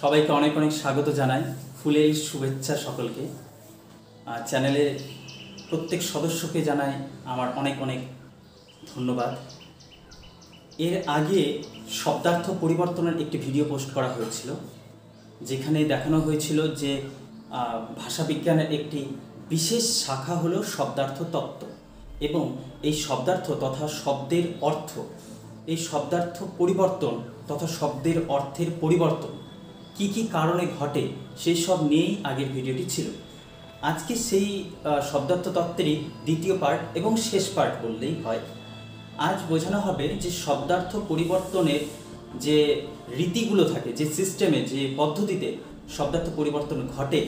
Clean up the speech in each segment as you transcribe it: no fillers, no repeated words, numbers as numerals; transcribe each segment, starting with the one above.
সবাইকে অনেক অনেক স্বাগত জানাই। ফুলের শুভেচ্ছা সকলকে। চ্যানেলের প্রত্যেক সদস্যকে জানাই আমার অনেক অনেক ধন্যবাদ। এর আগে শব্দার্থ পরিবর্তনের একটি ভিডিও পোস্ট করা হয়েছিল, যেখানে দেখানো হয়েছিল যে ভাষাবিজ্ঞানের একটি বিশেষ শাখা হলো শব্দার্থ তত্ত্ব, এবং এই শব্দার্থ তথা শব্দের অর্থ, এই শব্দার্থ পরিবর্তন তথা শব্দের অর্থের পরিবর্তন কি কি কারণে ঘটে সেই সব নিয়েই আগের ভিডিওটি ছিল। আজকে সেই শব্দার্থ তত্ত্বেরই দ্বিতীয় পার্ট এবং শেষ পার্ট বললেই হয়। আজ বোঝানো হবে যে শব্দার্থ পরিবর্তনের যে রীতিগুলো থাকে, যে সিস্টেমে, যে পদ্ধতিতে শব্দার্থ পরিবর্তন ঘটে,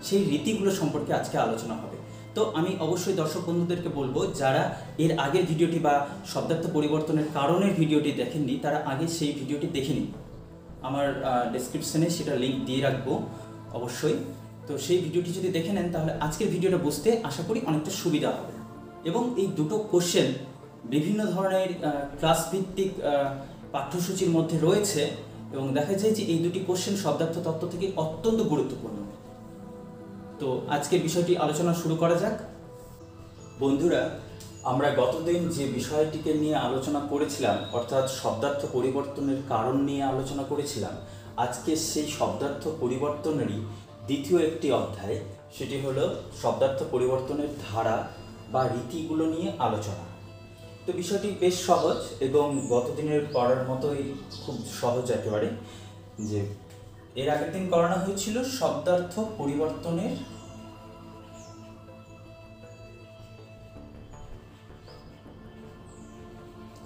সেই রীতিগুলো সম্পর্কে আজকে আলোচনা হবে। তো আমি অবশ্যই দর্শক বন্ধুদেরকে বলবো, যারা এর আগের ভিডিওটি বা শব্দার্থ পরিবর্তনের কারণের ভিডিওটি দেখেননি, তারা আগে সেই ভিডিওটি দেখে নিন। আমার ডেসক্রিপশনে সেটা লিঙ্ক দিয়ে রাখবো অবশ্যই। তো সেই ভিডিওটি যদি দেখে নেন, তাহলে আজকের ভিডিওটা বুঝতে আশা করি অনেকটা সুবিধা হবে। এবং এই দুটো কোশ্চেন বিভিন্ন ধরনের ক্লাস ভিত্তিক পাঠ্যসূচির মধ্যে রয়েছে, এবং দেখা যায় যে এই দুটি কোশ্চেন শব্দার্থ তত্ত্ব থেকে অত্যন্ত গুরুত্বপূর্ণ। তো আজকের বিষয়টি আলোচনা শুরু করা যাক। বন্ধুরা, আমরা গতদিন যে বিষয়টিকে নিয়ে আলোচনা করেছিলাম, অর্থাৎ শব্দার্থ পরিবর্তনের কারণ নিয়ে আলোচনা করেছিলাম, আজকে সেই শব্দার্থ পরিবর্তনেরই দ্বিতীয় একটি অধ্যায়, সেটি হলো শব্দার্থ পরিবর্তনের ধারা বা রীতিগুলো নিয়ে আলোচনা। তো বিষয়টি বেশ সহজ এবং গতদিনের পড়ার মতোই খুব সহজ একেবারে। যে এর আগের দিন করানো হয়েছিল শব্দার্থ পরিবর্তনের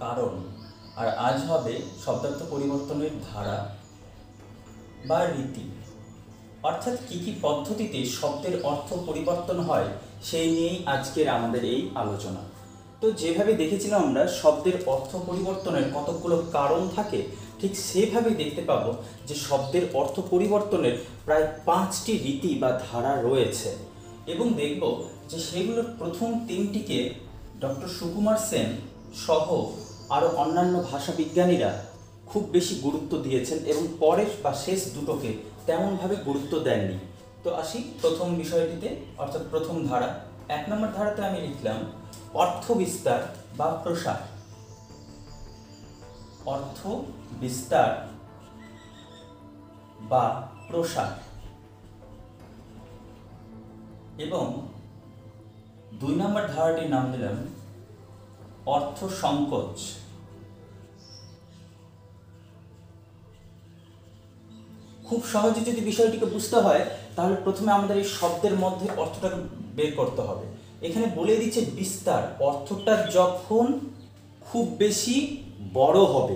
কারণ, আর আজ হবে শব্দার্থ পরিবর্তনের ধারা বা রীতি, অর্থাৎ কি কি পদ্ধতিতে শব্দের অর্থ পরিবর্তন হয় সেই নিয়েই আজকের আমাদের এই আলোচনা। তো যেভাবে দেখেছিলাম আমরা শব্দের অর্থ পরিবর্তনের কতগুলো কারণ থাকে, ঠিক সেভাবেই দেখতে পাবো যে শব্দের অর্থ পরিবর্তনের প্রায় 5টি রীতি বা ধারা রয়েছে, এবং দেখব যে সেগুলোর প্রথম 3টিকে ডক্টর সুকুমার সেন সহ আরও অন্যান্য ভাষাবিজ্ঞানীরা খুব বেশি গুরুত্ব দিয়েছেন, এবং পরের বা শেষ দুটোকে তেমনভাবে গুরুত্ব দেননি। তো আসি প্রথম বিষয়টিতে, অর্থাৎ প্রথম ধারা। 1 নম্বর ধারাতে আমি লিখলাম অর্থ বিস্তার বা প্রসার। অর্থ বিস্তার বা প্রসার। এবং 2 নম্বর ধারাটির নাম দিলাম অর্থ সংকোচ। খুব সহজে যদি বিষয়টিকে বুঝতে হয়, তাহলে প্রথমে আমাদের এই শব্দের মধ্যে অর্থটাকে বের করতে হবে। এখানে বলে দিচ্ছে বিস্তার, অর্থটা যখন খুব বেশি বড় হবে,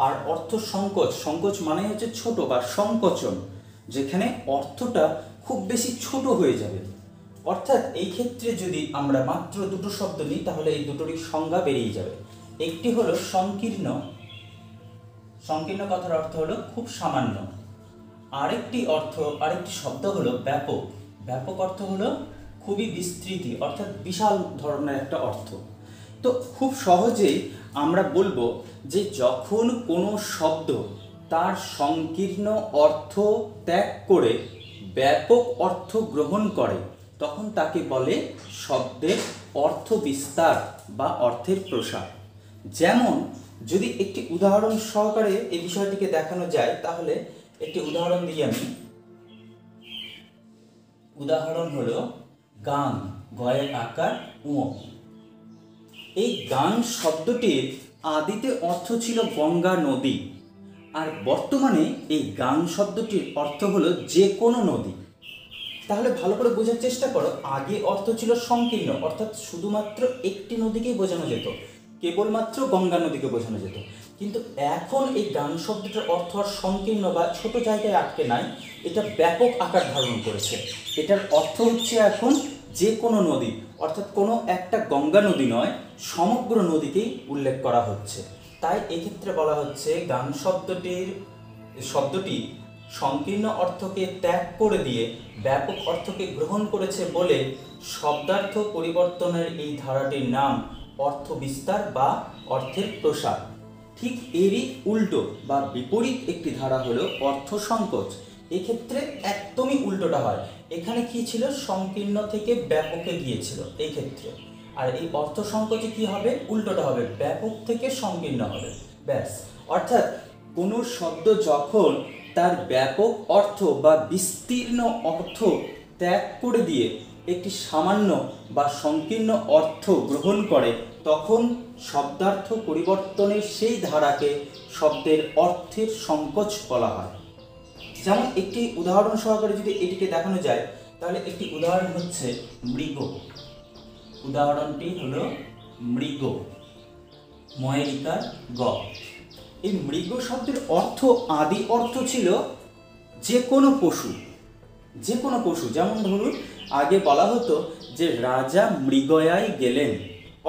আর অর্থ সংকোচ, সংকোচ মানে হচ্ছে ছোট বা সংকোচন, যেখানে অর্থটা খুব বেশি ছোট হয়ে যাবে। অর্থাৎ এই ক্ষেত্রে যদি আমরা মাত্র দুটো শব্দ নিই, তাহলে এই দুটোরই সংজ্ঞা বেরিয়ে যাবে। একটি হলো সংকীর্ণ, সংকীর্ণ কথার অর্থ হলো খুব সামান্য। আরেকটি শব্দ হলো ব্যাপক, ব্যাপক অর্থ হলো খুবই বিস্তৃতি, অর্থাৎ বিশাল ধরনের একটা অর্থ। তো খুব সহজেই আমরা বলবো যে যখন কোনো শব্দ তার সংকীর্ণ অর্থ ত্যাগ করে ব্যাপক অর্থ গ্রহণ করে, তখন তাকে বলে শব্দের অর্থ বিস্তার বা অর্থের প্রসার। যেমন যদি একটি উদাহরণ সহকারে এই বিষয়টিকে দেখানো যায়, তাহলে একটি উদাহরণ দিই আমি। উদাহরণ হলো গাং, গয়ের আকার উ। এই গাং শব্দটির আদিতে অর্থ ছিল গঙ্গা নদী, আর বর্তমানে এই গাং শব্দটির অর্থ হলো যে কোনো নদী। তাহলে ভালো করে বোঝার চেষ্টা করো, আগে অর্থ ছিল সংকীর্ণ, অর্থাৎ শুধুমাত্র একটি নদীকেই বোঝানো যেত, কেবলমাত্র গঙ্গা নদীকে বোঝানো যেত। কিন্তু এখন এই গান শব্দটার অর্থ আর সংকীর্ণ বা ছোট জায়গায় আটকে নাই, এটা ব্যাপক আকার ধারণ করেছে। এটার অর্থ হচ্ছে এখন যে কোনো নদী, অর্থাৎ কোনো একটা গঙ্গা নদী নয়, সমগ্র নদীকেই উল্লেখ করা হচ্ছে। তাই এক্ষেত্রে বলা হচ্ছে গান শব্দটি সংকীর্ণ অর্থকে ত্যাগ করে দিয়ে ব্যাপক অর্থকে গ্রহণ করেছে বলে শব্দার্থ পরিবর্তনের এই ধারাটির নাম অর্থ বিস্তার বা অর্থের প্রসার। ঠিক এরই উল্টো বা বিপরীত একটি ধারা হলো অর্থ সংকোচ। এক্ষেত্রে একদমই উল্টোটা হয়, এখানে কি ছিল, সংকীর্ণ থেকে ব্যাপকে গিয়েছিল এই ক্ষেত্রে। আর এই অর্থ সংকোচে কি হবে, উল্টোটা হবে, ব্যাপক থেকে সংকীর্ণ হবে, ব্যাস। অর্থাৎ কোনো শব্দ যখন তার ব্যাপক অর্থ বা বিস্তীর্ণ অর্থ ত্যাগ করে দিয়ে একটি সামান্য বা সংকীর্ণ অর্থ গ্রহণ করে, তখন শব্দার্থ পরিবর্তনের সেই ধারাকে শব্দের অর্থের সংকোচ বলা হয়। যেমন একটি উদাহরণ সহকারে যদি এটিকে দেখানো যায়, তাহলে একটি উদাহরণ হচ্ছে মৃগ। উদাহরণটি হলো মৃগ, ময়েরিকার গ। এই মৃগ শব্দের অর্থ, আদি অর্থ ছিল যে কোনো পশু, যে কোনো পশু। যেমন ধরুন আগে বলা হতো যে রাজা মৃগয়ায় গেলেন,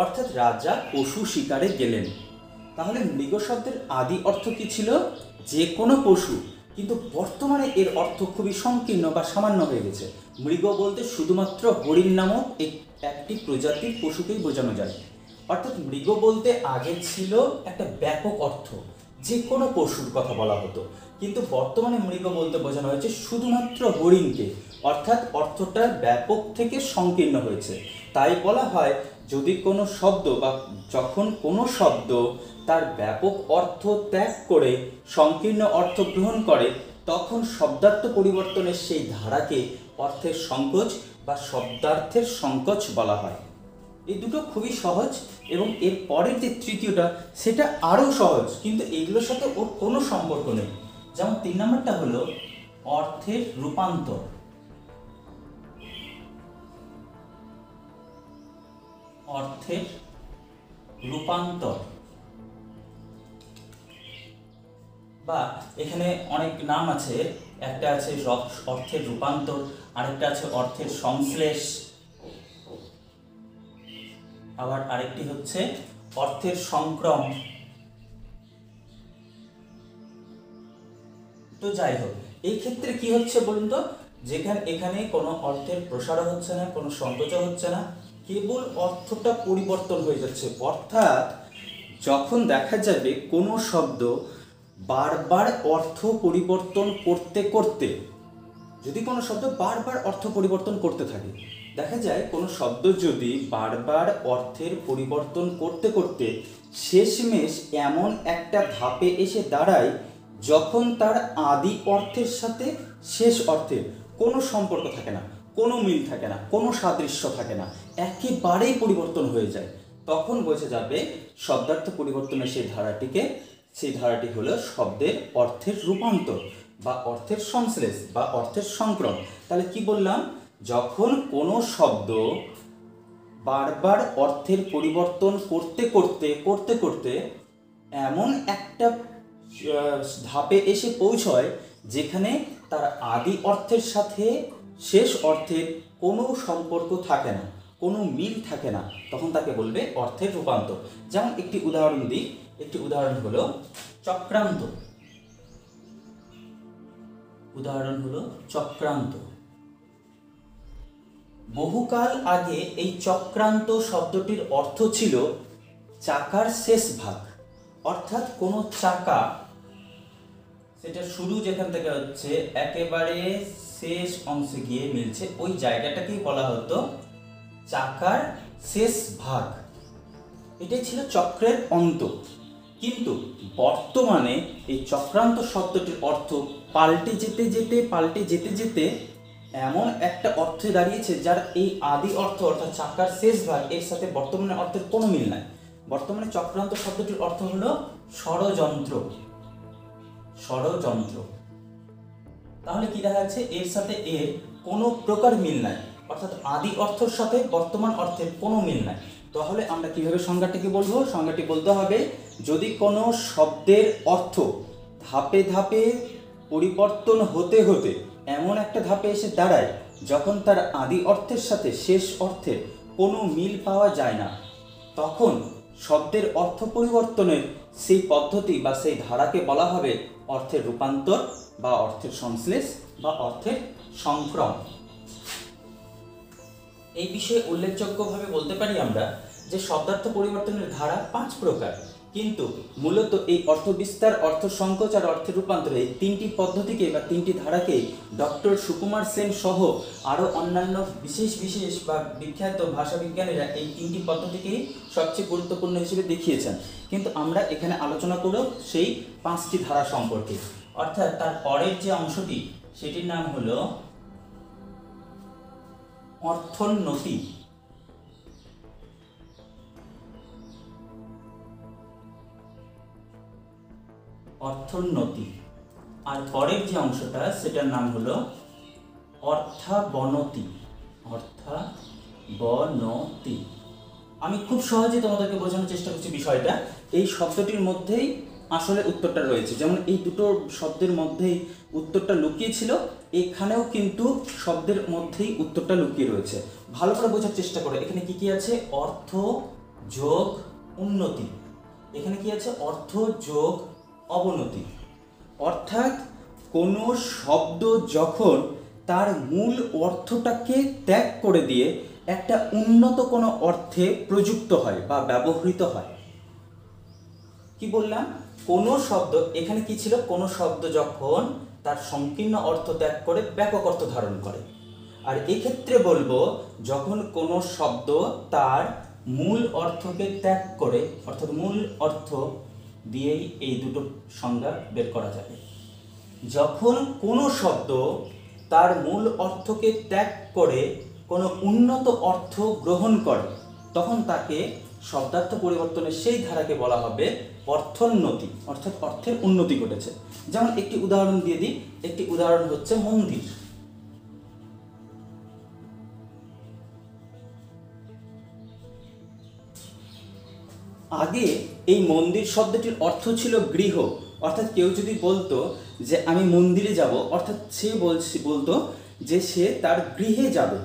অর্থাৎ রাজা পশু শিকারে গেলেন। তাহলে মৃগ শব্দের আদি অর্থ কি ছিল, যে কোনো পশু। কিন্তু বর্তমানে এর অর্থ খুবই সংকীর্ণ বা সামান্য হয়ে গেছে। মৃগ বলতে শুধুমাত্র হরিণ নামক একটি প্রজাতির পশুকেই বোঝানো যায়। অর্থাৎ মৃগ বলতে আগে ছিল একটা ব্যাপক অর্থ, যে কোনো পশুর কথা বলা হতো, কিন্তু বর্তমানে মৃগ বলতে বোঝানো হয়েছে শুধুমাত্র হরিণকে, অর্থাৎ অর্থটা ব্যাপক থেকে সংকীর্ণ হয়েছে। তাই বলা হয় যদি কোনো শব্দ বা যখন কোনো শব্দ তার ব্যাপক অর্থ ত্যাগ করে সংকীর্ণ অর্থ গ্রহণ করে, তখন শব্দার্থ পরিবর্তনের সেই ধারাকে অর্থের সংকোচ বা শব্দার্থের সংকোচ বলা হয়। এই দুটো খুবই সহজ, এবং এর পরের যে তৃতীয়টা সেটা আরও সহজ, কিন্তু এগুলোর সাথে ওর কোনো সম্পর্ক নেই। যেমন 3 নম্বরটা হলো অর্থের রূপান্তর। অর্থের রূপান্তর, বা এখানে অনেক নাম আছে, একটা আছে অর্থের রূপান্তর, আরেকটা আছে অর্থের সংশ্লেষ, আবার আরেকটি হচ্ছে অর্থের সংক্রম। তো যাই হোক, এই ক্ষেত্রে কি হচ্ছে বলুন তো, এখানে কোনো অর্থের প্রসারও হচ্ছে না, কোনো সংকোচও হচ্ছে না, কেবল অর্থটা পরিবর্তন হয়ে যাচ্ছে। অর্থাৎ যখন দেখা যাবে কোনো শব্দ বারবার অর্থ পরিবর্তন করতে করতে, যদি কোনো শব্দ বারবার অর্থ পরিবর্তন করতে থাকে, দেখা যায় কোনো শব্দ যদি বারবার অর্থের পরিবর্তন করতে করতে শেষমেশ এমন একটা ধাপে এসে দাঁড়ায় যখন তার আদি অর্থের সাথে শেষ অর্থের কোনো সম্পর্ক থাকে না, কোনো মিল থাকে না, কোনো সাদৃশ্য থাকে না, একেবারেই পরিবর্তন হয়ে যায়, তখন বোঝা যাবে শব্দার্থ পরিবর্তনের সেই ধারাটি হলো শব্দের অর্থের রূপান্তর বা অর্থের সংশ্লেষ বা অর্থের সংক্রম। তাহলে কি বললাম, যখন কোনো শব্দ বারবার অর্থের পরিবর্তন করতে করতে করতে করতে এমন একটা ধাপে এসে পৌঁছয় যেখানে তার আদি অর্থের সাথে শেষ অর্থের কোনো সম্পর্ক থাকে না, কোনো মিল থাকে না, তখন তাকে বলবে অর্থের রূপান্তর। যেমন একটি উদাহরণ দিই, একটি উদাহরণ হলো চক্রান্ত। উদাহরণ হলো চক্রান্ত। বহুকাল আগে এই চক্রান্ত শব্দটির অর্থ ছিল চাকার শেষ ভাগ, অর্থাৎ কোনো চাকা, সেটা শুরু যেখান থেকে হচ্ছে একেবারে শেষ অংশে গিয়ে মিলছে, ওই জায়গাটাকেই বলা হতো চাকার শেষ ভাগ। এটাই ছিল চক্রের অন্ত। কিন্তু বর্তমানে এই চক্রান্ত শব্দটির অর্থ পাল্টে যেতে যেতে এমন একটা অর্থে দাঁড়িয়েছে যার এই আদি অর্থ অর্থাৎ চাকার শেষ ভাগ এর সাথে বর্তমানে অর্থের কোনো মিল নাই। বর্তমানে চক্রান্ত শব্দটির অর্থ হলো ষড়যন্ত্র। ষড়যন্ত্র। তাহলে কি দেখা যাচ্ছে, এর সাথে এর কোনো প্রকার মিল নাই, অর্থাৎ আদি অর্থের সাথে বর্তমান অর্থের কোনো মিল নাই। তাহলে আমরা কিভাবে সংজ্ঞাটিকে বলবো? সংজ্ঞাটি বলতে হবে, যদি কোনো শব্দের অর্থ ধাপে ধাপে পরিবর্তন হতে হতে এমন একটা ধাপে এসে দাঁড়ায় যখন তার আদি অর্থের সাথে শেষ অর্থের কোনো মিল পাওয়া যায় না, তখন শব্দের অর্থ পরিবর্তনের সেই পদ্ধতি বা সেই ধারাকে বলা হবে অর্থের রূপান্তর বা অর্থের সংশ্লেষ বা অর্থের সংক্রম। এই বিষয়ে উল্লেখযোগ্যভাবে বলতে পারি আমরা যে শব্দার্থ পরিবর্তনের ধারা 5 প্রকার। কিন্তু মূলত এই অর্থ বিস্তার, অর্থ সংকোচ আর অর্থের রূপান্তর, এই তিনটি পদ্ধতিকে বা তিনটি ধারাকে ডক্টর সুকুমার সেন সহ আরও অন্যান্য বিশেষ বিশেষ বা বিখ্যাত ভাষাবিজ্ঞানীরা এই তিনটি পদ্ধতিকেই সবচেয়ে গুরুত্বপূর্ণ হিসেবে দেখিয়েছেন। কিন্তু আমরা এখানে আলোচনা করব সেই 5টি ধারা সম্পর্কে। অর্থাৎ তার পরের যে অংশটি সেটির নাম হলো অর্থোন্নতি। অর্থোন্নতি। আর পরের যে অংশটা সেটার নাম হলো অর্থাবনতি। অর্থাবনতি। আমি খুব সহজে তোমাদেরকে বোঝানোর চেষ্টা করছি বিষয়টা। এই শব্দটির মধ্যেই আসলে উত্তরটা রয়েছে। যেমন এই দুটো শব্দের মধ্যেই উত্তরটা লুকিয়ে ছিল, এখানেও কিন্তু শব্দের মধ্যেই উত্তরটা লুকিয়ে রয়েছে। ভালো করে বোঝার চেষ্টা করো। এখানে কি কি আছে? অর্থ যোগ উন্নতি। এখানে কি আছে? অর্থ যোগ অবনতি। অর্থাৎ কোনো শব্দ যখন তার মূল অর্থটাকে ত্যাগ করে দিয়ে একটা উন্নত কোনো অর্থে প্রযুক্ত হয় বা ব্যবহৃত হয়। কি বললাম? কোনো শব্দ, এখানে কি ছিল? কোনো শব্দ যখন তার সংকীর্ণ অর্থ ত্যাগ করে ব্যাপক অর্থ ধারণ করে। আর এক্ষেত্রে বলবো যখন কোনো শব্দ তার মূল অর্থকে ত্যাগ করে, অর্থাৎ মূল অর্থ দিয়েই এই দুটো সংজ্ঞা বের করা যাবে। যখন কোনো শব্দ তার মূল অর্থকে ত্যাগ করে কোনো উন্নত অর্থ গ্রহণ করে, তখন তাকে শব্দার্থ পরিবর্তনের সেই ধারাকে বলা হবে অর্থোন্নতি, অর্থাৎ অর্থের উন্নতি ঘটেছে। যেমন একটি উদাহরণ দিয়ে দিই। একটি উদাহরণ হচ্ছে মন্দির। আগে এই মন্দির শব্দটির অর্থ ছিল গৃহ। অর্থাৎ কেউ যদি বলতো যে আমি মন্দিরে যাব, অর্থাৎ সে বলতো যে সে তার গৃহে যাবে।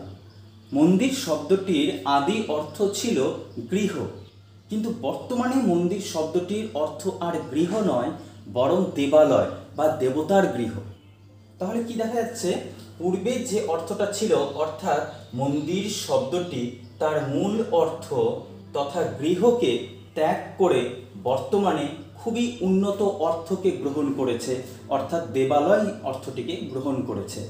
মন্দির শব্দটির আদি অর্থ ছিল গৃহ। কিন্তু বর্তমানে মন্দির শব্দটির অর্থ আর গৃহ নয়, বরং দেবালয় বা দেবতার গৃহ। তাহলে কি দেখা যাচ্ছে? পূর্বে যে অর্থটা ছিল, অর্থাৎ মন্দির শব্দটি তার মূল অর্থ তথা গৃহকে ত্যাগ করে বর্তমানে খুবই উন্নত অর্থকে গ্রহণ করেছে, অর্থাৎ দেবালয় অর্থটিকে গ্রহণ করেছে।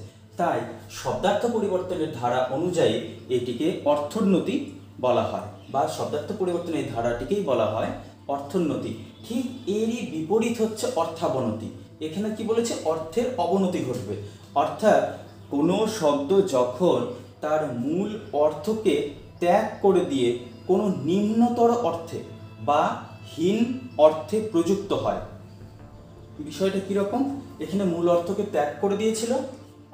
তাই শব্দার্থ পরিবর্তনের ধারা অনুযায়ী এটিকে অর্থোন্নতি বলা হয়, বা শব্দার্থ পরিবর্তনের ধারাটিকেই বলা হয় অর্থোন্নতি। ঠিক এরই বিপরীত হচ্ছে অর্থাবনতি। এখানে কি বলেছে? অর্থের অবনতি ঘটবে। অর্থাৎ কোনো শব্দ যখন তার মূল অর্থকে ত্যাগ করে দিয়ে কোনো নিম্নতর অর্থে বা হীন অর্থে প্রযুক্ত হয়। বিষয়টা কীরকম? এখানে মূল অর্থকে ত্যাগ করে দিয়েছিল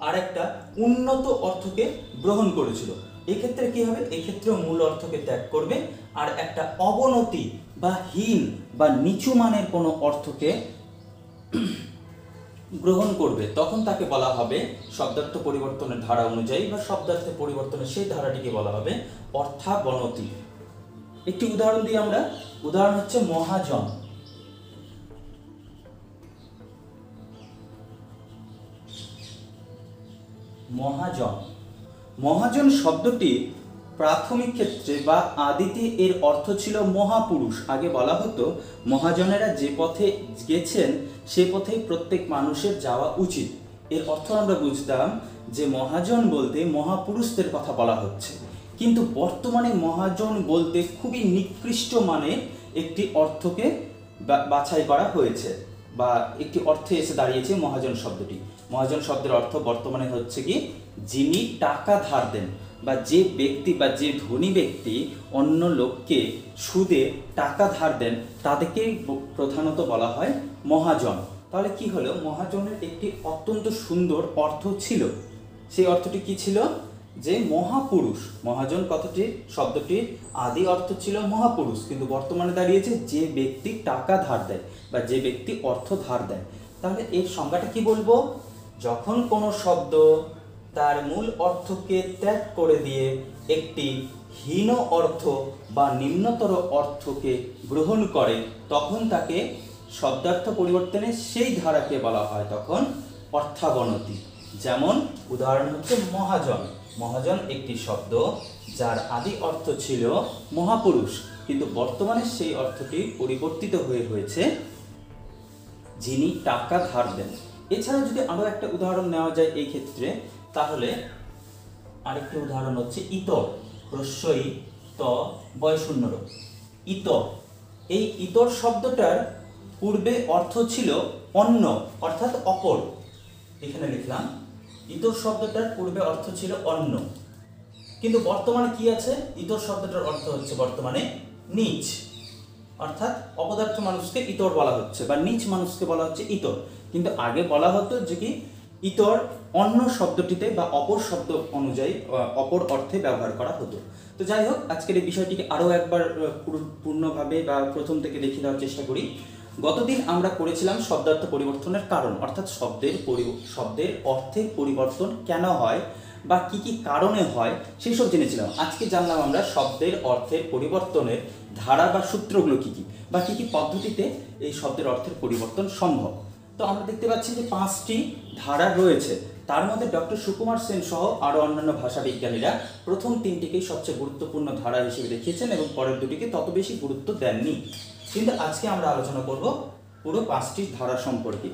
আর একটা উন্নত অর্থকে গ্রহণ করেছিল। এক্ষেত্রে কি হবে? এক্ষেত্রে মূল অর্থকে ত্যাগ করবে আর একটা অবনতি বা হীন বা নিচু মানের কোনো অর্থকে গ্রহণ করবে। তখন তাকে বলা হবে শব্দার্থ পরিবর্তনের ধারা অনুযায়ী বা শব্দার্থের পরিবর্তনের সেই ধারাটিকে বলা হবে অর্থাবনতি। একটি উদাহরণ দিই আমরা। উদাহরণ হচ্ছে মহাজন। মহাজন। মহাজন শব্দটি প্রাথমিক ক্ষেত্রে বা আদিতে এর অর্থ ছিল মহাপুরুষ। আগে বলা হতো মহাজনেরা যে পথে গেছেন সে পথেই প্রত্যেক মানুষের যাওয়া উচিত। এর অর্থ আমরা বুঝতাম যে মহাজন বলতে মহাপুরুষদের কথা বলা হচ্ছে। কিন্তু বর্তমানে মহাজন বলতে খুবই নিকৃষ্ট মানের একটি অর্থকে বাছাই করা হয়েছে, বা একটি অর্থে এসে দাঁড়িয়েছে মহাজন শব্দটি। মহাজন শব্দের অর্থ বর্তমানে হচ্ছে কি? যিনি টাকা ধার দেন, বা যে ব্যক্তি বা যে ধনী ব্যক্তি অন্য লোককে সুদে টাকা ধার দেন তাদেরকেই প্রধানত বলা হয় মহাজন। তাহলে কি হলো? মহাজনের একটি অত্যন্ত সুন্দর অর্থ ছিল। সেই অর্থটি কি ছিল? যে মহাপুরুষ। মহাজন কথাটির শব্দটির আদি অর্থ ছিল মহাপুরুষ, কিন্তু বর্তমানে দাঁড়িয়েছে যে ব্যক্তি টাকা ধার দেয় বা যে ব্যক্তি অর্থ ধার দেয়। তাহলে এর সংজ্ঞাটা কি বলবো? যখন কোনো শব্দ তার মূল অর্থকে ত্যাগ করে দিয়ে একটি হীন অর্থ বা নিম্নতর অর্থকে গ্রহণ করে, তখন তাকে শব্দার্থ পরিবর্তনের সেই ধারাকে বলা হয় তখন অর্থাবনতি। যেমন উদাহরণ হচ্ছে মহাজন। মহাজন একটি শব্দ যার আদি অর্থ ছিল মহাপুরুষ, কিন্তু বর্তমানে সেই অর্থটি পরিবর্তিত হয়েছে যিনি টাকা ধার দেন। এছাড়াও যদি আরও একটা উদাহরণ নেওয়া যায় এই ক্ষেত্রে, তাহলে আরেকটি উদাহরণ হচ্ছে ইতর, হ্রস্বই ত বয় শূন্য র, ইতর। এই ইতর শব্দটার পূর্বে অর্থ ছিল অন্য, অর্থাৎ অপর। এখানে লিখলাম ইতর শব্দটার পূর্বে অর্থ ছিল অন্য, কিন্তু বর্তমানে কি আছে? ইতর শব্দটার অর্থ হচ্ছে বর্তমানে নীচ, অর্থাৎ অপদার্থ মানুষকে ইতর বলা হচ্ছে বা নীচ মানুষকে বলা হচ্ছে ইতর। কিন্তু আগে বলা হতো যে কি ইতর অন্য শব্দটিতে বা অপর শব্দ অনুযায়ী অপর অর্থে ব্যবহার করা হতো। তো যাই হোক, আজকের এই বিষয়টিকে আরও একবার পূর্ণভাবে বা প্রথম থেকে দেখিয়ে দেওয়ার চেষ্টা করি। গতদিন আমরা পড়েছিলাম শব্দার্থ পরিবর্তনের কারণ, অর্থাৎ শব্দের অর্থের পরিবর্তন কেন হয় বা কি কি কারণে হয় সেই সব জেনেছিলাম। আজকে জানলাম আমরা শব্দের অর্থের পরিবর্তনের ধারা বা সূত্রগুলো কি কি বা কি কি পদ্ধতিতে এই শব্দের অর্থের পরিবর্তন সম্ভব। তো আমরা দেখতে পাচ্ছি যে 5টি ধারা রয়েছে। তার মধ্যে ডক্টর সুকুমার সেন সহ আরও অন্যান্য ভাষাবিজ্ঞানীরা প্রথম 3টিকেই সবচেয়ে গুরুত্বপূর্ণ ধারা হিসেবে দেখিয়েছেন এবং পরের 2টিকে তত বেশি গুরুত্ব দেননি। কিন্তু আজকে আমরা আলোচনা করব পুরো 5টি ধারা সম্পর্কে।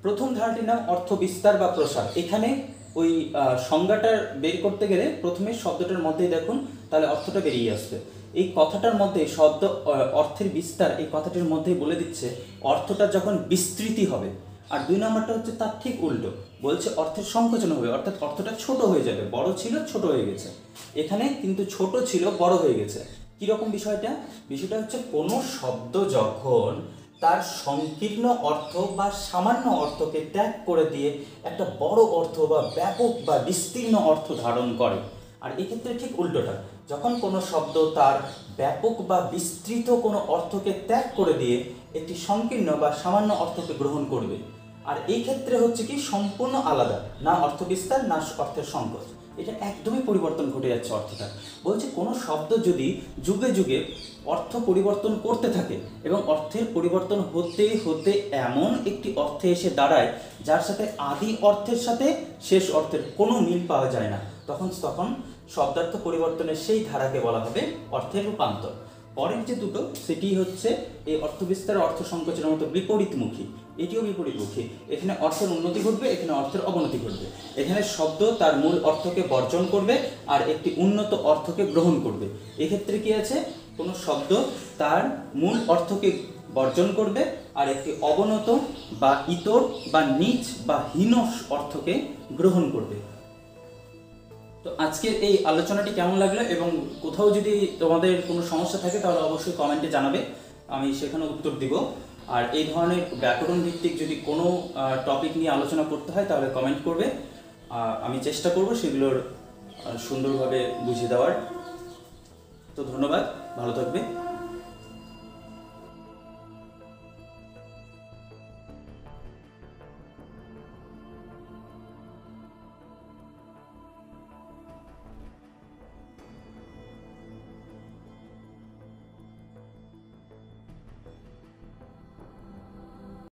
প্রথম ধারাটির নাম অর্থ বিস্তার বা প্রসার। এখানে ওই সংজ্ঞাটা বের করতে গেলে প্রথমে শব্দটার মধ্যেই দেখুন, তাহলে অর্থটা বেরিয়ে আসবে। এই কথাটার মধ্যে শব্দ অর্থের বিস্তার, এই কথাটির মধ্যেই বলে দিচ্ছে অর্থটা যখন বিস্তৃতি হবে। আর 2 নম্বরটা হচ্ছে তার ঠিক উল্টো, বলছে অর্থের সংকোচন হবে, অর্থাৎ অর্থটা ছোট হয়ে যাবে। বড় ছিল ছোট হয়ে গেছে, এখানে কিন্তু ছোট ছিল বড় হয়ে গেছে। কীরকম বিষয়টা? বিষয়টা হচ্ছে কোনো শব্দ যখন তার সংকীর্ণ অর্থ বা সামান্য অর্থকে ত্যাগ করে দিয়ে একটা বড় অর্থ বা ব্যাপক বা বিস্তীর্ণ অর্থ ধারণ করে। আর এক্ষেত্রে ঠিক উল্টোটা, যখন কোনো শব্দ তার ব্যাপক বা বিস্তৃত কোনো অর্থকে ত্যাগ করে দিয়ে একটি সংকীর্ণ বা সামান্য অর্থকে গ্রহণ করবে। আর এই ক্ষেত্রে হচ্ছে কি সম্পূর্ণ আলাদা, না অর্থ বিস্তার না অর্থের সংকোচ, এটা একদমই পরিবর্তন ঘটে যাচ্ছে অর্থটা। বলছে কোনো শব্দ যদি যুগে যুগে অর্থ পরিবর্তন করতে থাকে এবং অর্থের পরিবর্তন হতে হতে এমন একটি অর্থে এসে দাঁড়ায় যার সাথে আদি অর্থের সাথে শেষ অর্থের কোনো মিল পাওয়া যায় না, তখন শব্দার্থ পরিবর্তনের সেই ধারাকে বলা হবে অর্থের রূপান্তর। পরের যে দুটো, সেটি হচ্ছে এই অর্থ বিস্তার অর্থ সংকোচনের মতো বিপরীতমুখী। এটিও বিপরীতমুখী। এখানে অর্থের উন্নতি ঘটবে, এখানে অর্থের অবনতি ঘটবে। এখানে শব্দ তার মূল অর্থকে বর্জন করবে আর একটি উন্নত অর্থকে গ্রহণ করবে। এক্ষেত্রে কি আছে? কোনো শব্দ তার মূল অর্থকে বর্জন করবে আর একটি অবনত বা ইতর বা নীচ বা হীন অর্থকে গ্রহণ করবে। তো আজকের এই আলোচনাটি কেমন লাগলো এবং কোথাও যদি তোমাদের কোনো সমস্যা থাকে তাহলে অবশ্যই কমেন্টে জানাবে, আমি সেখানে উত্তর দিব। আর এই ধরনের ব্যাকরণ ভিত্তিক যদি কোনো টপিক নিয়ে আলোচনা করতে হয় তাহলে কমেন্ট করবে, আমি চেষ্টা করব সেগুলোর সুন্দরভাবে বুঝিয়ে দেওয়ার। তো ধন্যবাদ, ভালো থাকবে।